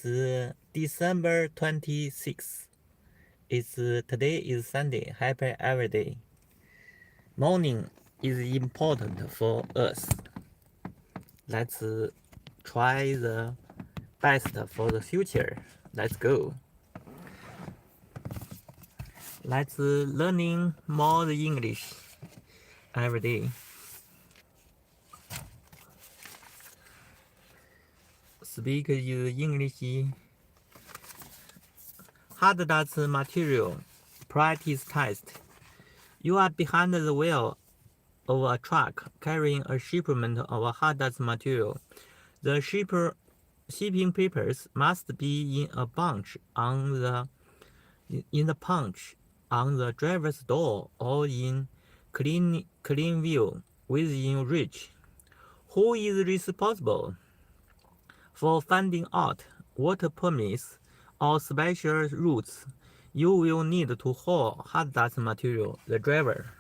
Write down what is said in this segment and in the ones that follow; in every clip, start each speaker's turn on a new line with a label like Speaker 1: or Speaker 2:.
Speaker 1: December 26th. Today is Sunday. Happy every day. Morning is important for us. Let's try the best for the future. Let's go. Let's learning more English every day. Speak is English. Hazardous material. Practice test. You are behind the wheel of a truck carrying a shipment of hazardous material. The shipping papers must be in a bunch on the punch on the driver's door or in clean view within reach. Who is responsible for finding out what permits or special routes you will need to haul hazardous material? The driver.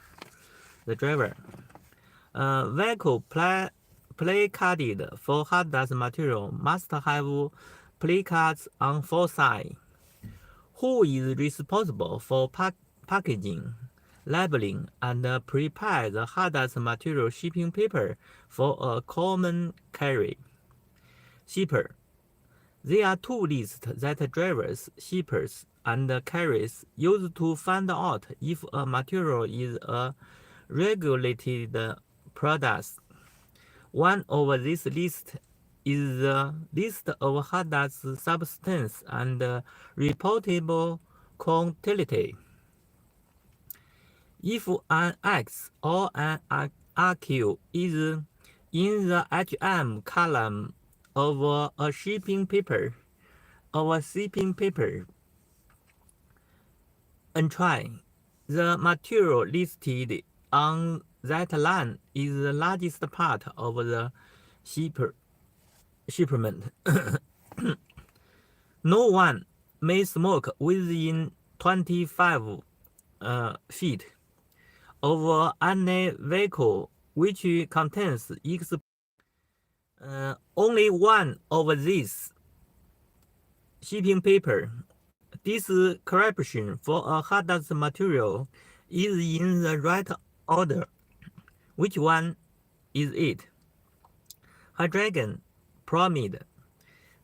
Speaker 1: Vehicle placarded for hazardous material must have placards on 4 sides. Who is responsible for packaging, labeling, and prepare the hazardous material shipping paper for a common carry? Shipper. There are 2 lists that drivers, shippers, and carriers use to find out if a material is a regulated product. One of these lists is the list of hazardous substance and reportable quantity. If an X or an RQ is in the HM column of a shipping paper, entry, the material listed on that line is the largest part of the shipment. No one may smoke within 25 feet of any vehicle which contains only one of these shipping paper description for a hazardous material is in the right order. Which one is it? Hydrogen, bromide,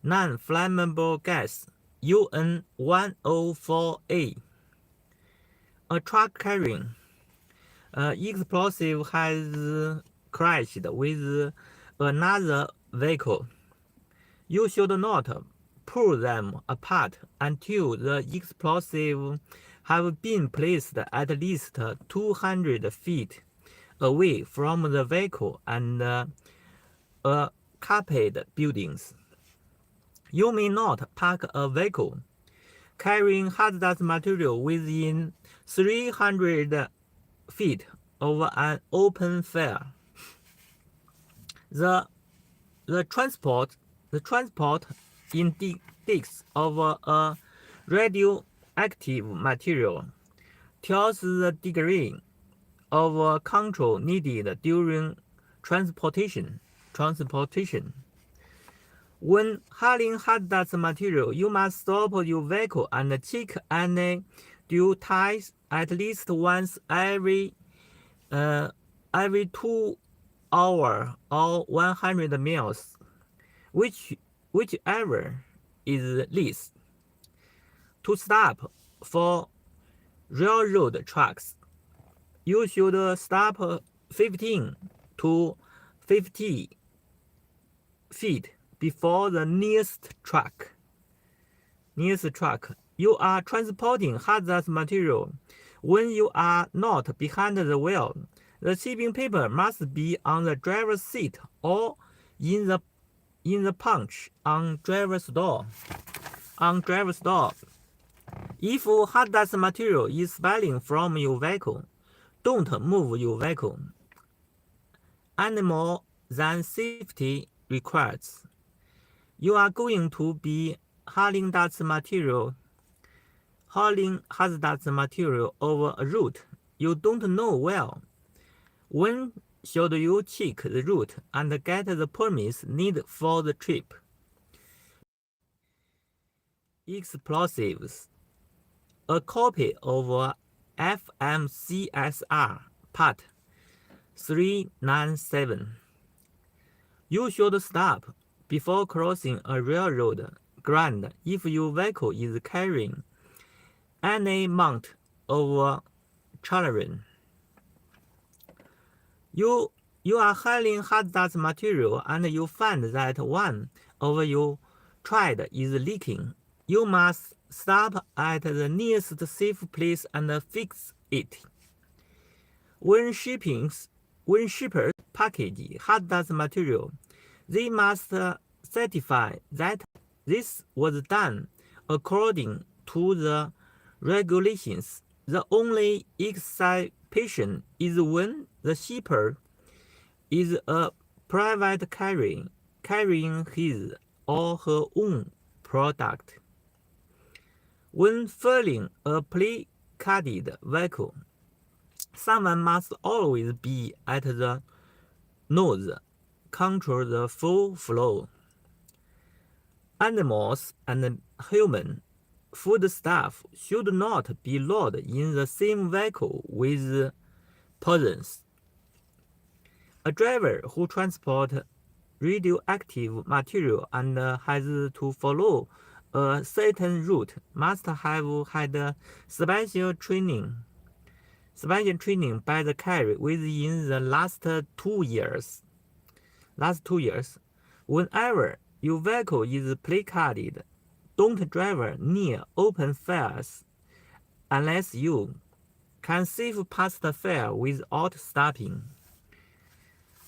Speaker 1: non-flammable gas, UN-104A. A truck carrying explosive has crashed with another vehicle. You should not pull them apart until the explosives have been placed at least 200 feet away from the vehicle and occupied buildings. You may not park a vehicle carrying hazardous material within 300 feet of an open fire. The transport index of a radioactive material tells the degree of control needed during transportation. When hauling hazardous material, you must stop your vehicle and check any due tires at least once every 2 hours or 100 miles, whichever is least. To stop for railroad tracks, you should stop 15 to 50 feet before the nearest truck. You are transporting hazardous material when you are not behind the wheel. The shipping paper must be on the driver's seat or in the punch on driver's door. If hazardous material is spilling from your vehicle, don't move your vehicle any more than safety requires. You are going to be hauling hazardous material over a route you don't know well. When should you check the route and get the permits needed for the trip? explosives. A copy of FMCSR Part 397. You should stop before crossing a railroad grade if your vehicle is carrying any amount of children. You are hauling hazardous material and you find that one of your tread is leaking. You must stop at the nearest safe place and fix it. When shippers package hazardous material, they must certify that this was done according to the regulations. The only exception is when the shipper is a private carrying his or her own product. When filling a placarded vehicle, someone must always be at the nose, control the full flow. Animals and human foodstuff should not be loaded in the same vehicle with persons. A driver who transports radioactive material and has to follow a certain route must have had special training by the carrier within the last 2 years. Whenever your vehicle is placarded, don't drive near open fires unless you can safe pass the fire without stopping.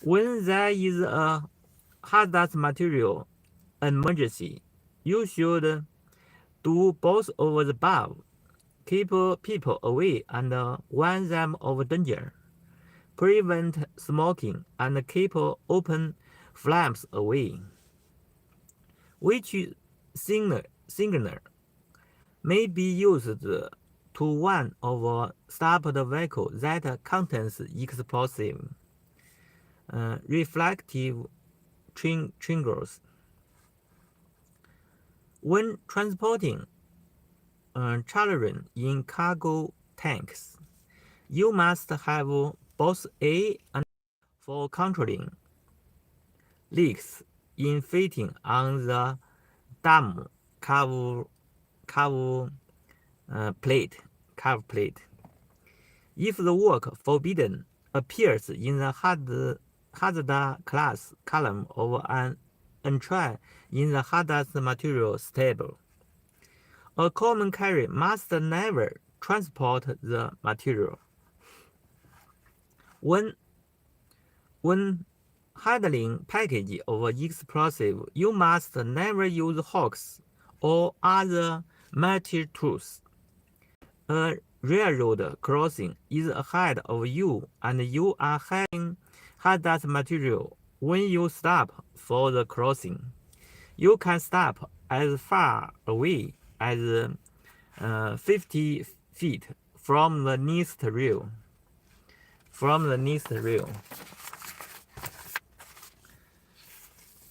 Speaker 1: When there is a hazardous material emergency, you should do both of the above. Keep people away and warn them of danger. Prevent smoking and keep open flames away. Which signal may be used to warn of stopped vehicle that contains explosive. Reflective triangles. When transporting children in cargo tanks, you must have both A and for controlling leaks in fitting on the dam cover plate. If the work forbidden appears in the hazard class column of an entry in the hazardous material table, a common carrier must never transport the material. When handling package of explosive, you must never use hooks or other metal tools. A railroad crossing is ahead of you and you are hauling hazardous material. When you stop for the crossing, you can stop as far away as 50 feet from the nearest rail.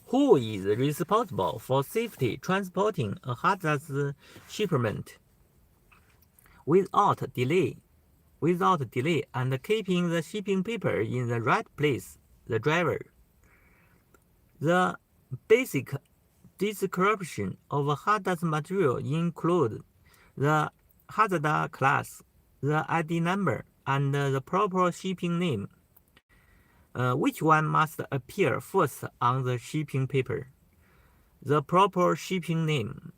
Speaker 1: Who is responsible for safely transporting a hazardous shipment without delay and keeping the shipping paper in the right place? The driver. The basic description of a hazardous material includes the hazard class, the ID number, and the proper shipping name. Which one must appear first on the shipping paper? The proper shipping name.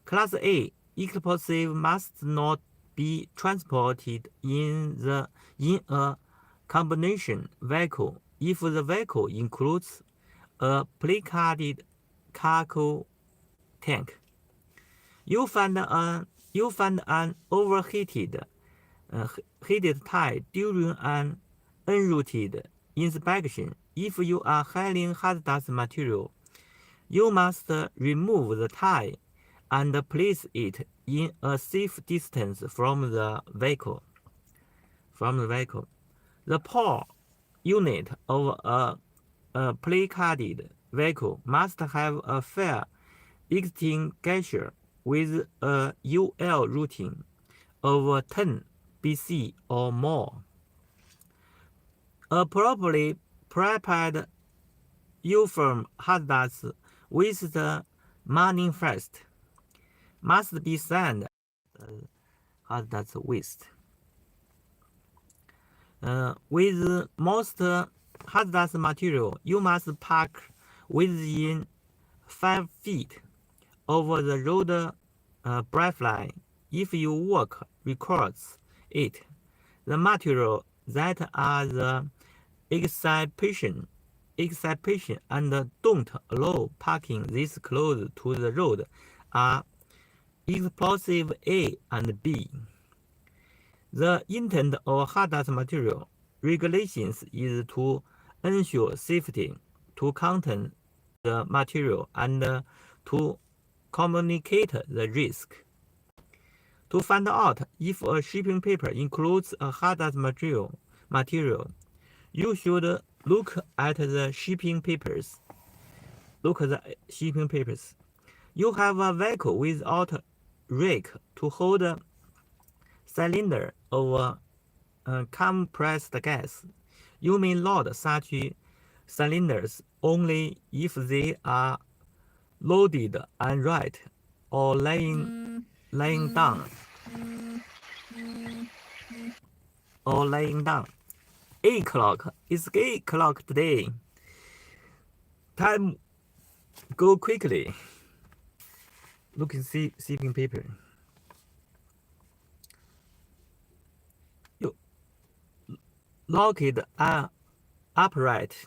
Speaker 1: Class A explosive must not be transported in a combination vehicle if the vehicle includes a placarded cargo tank. You find an overheated tire during an unrouted inspection. If you are hauling hazardous material, you must remove the tire and place it in a safe distance from the vehicle. The power unit of a placarded vehicle must have a fire extinguisher with a UL routing of 10 BC or more. A properly prepared U-form hazards with the morning first must be sent hazards with. With most hazardous material, you must park within 5 feet over the road bright line. If your work requires it, the material that are the exception and don't allow parking this close to the road are explosive A and B. The intent of hazardous material regulations is to ensure safety, to contain the material, and to communicate the risk. To find out if a shipping paper includes a hazardous material, you should look at the shipping papers. You have a vehicle without rake to hold a cylinder of compressed gas. You may load such cylinders only if they are loaded upright or laying down. 8 o'clock. It's 8 o'clock today. Time go quickly. Look at shipping paper. You lock it upright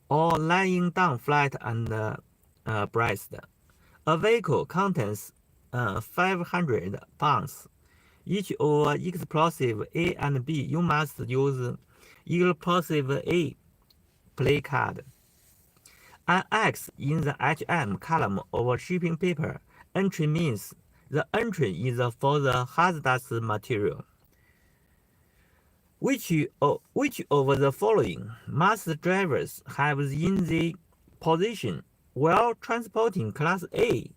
Speaker 1: or lying down flat and braced. A vehicle contains 500 pounds each of explosive A and B. You must use explosive A placard. An X in the HM column of shipping paper entry means the entry is for the hazardous material. Which of the following must drivers have in the position while transporting Class A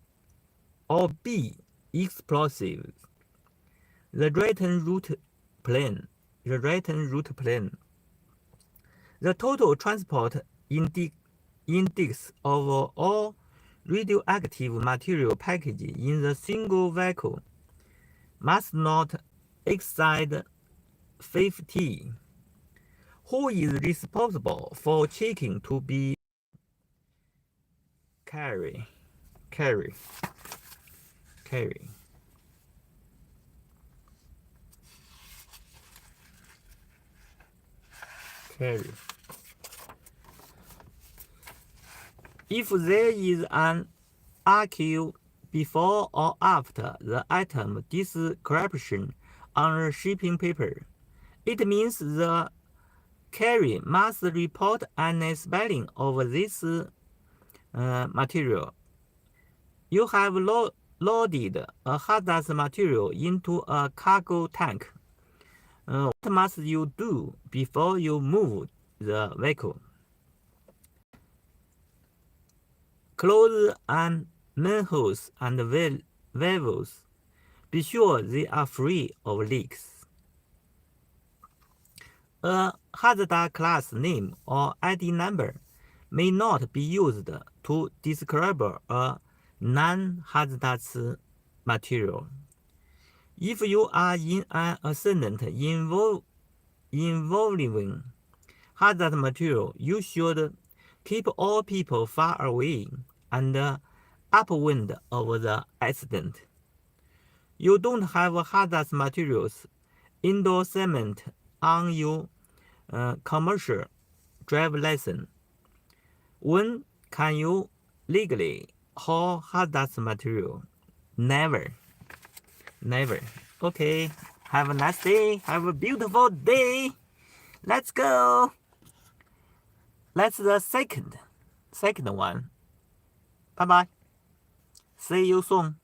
Speaker 1: or B explosives? The written route plan. The total transport index of all radioactive material package in the single vehicle must not exceed 50. Who is responsible for checking to be carry? If there is an archive before or after the item description on a shipping paper, it means the carrier must report any spelling of this material. You have loaded a hazardous material into a cargo tank. What must you do before you move the vehicle? Close and manholes and valves. Be sure they are free of leaks. A hazard class name or ID number may not be used to describe a non-hazardous material. If you are in an accident involving hazardous material, you should keep all people far away and upwind of the accident. You don't have hazardous materials endorsement on your commercial driver's license. When can you legally haul hazardous material? Never. Okay, have a nice day. Have a beautiful day. Let's go. Let's the second one. Bye bye. See you soon.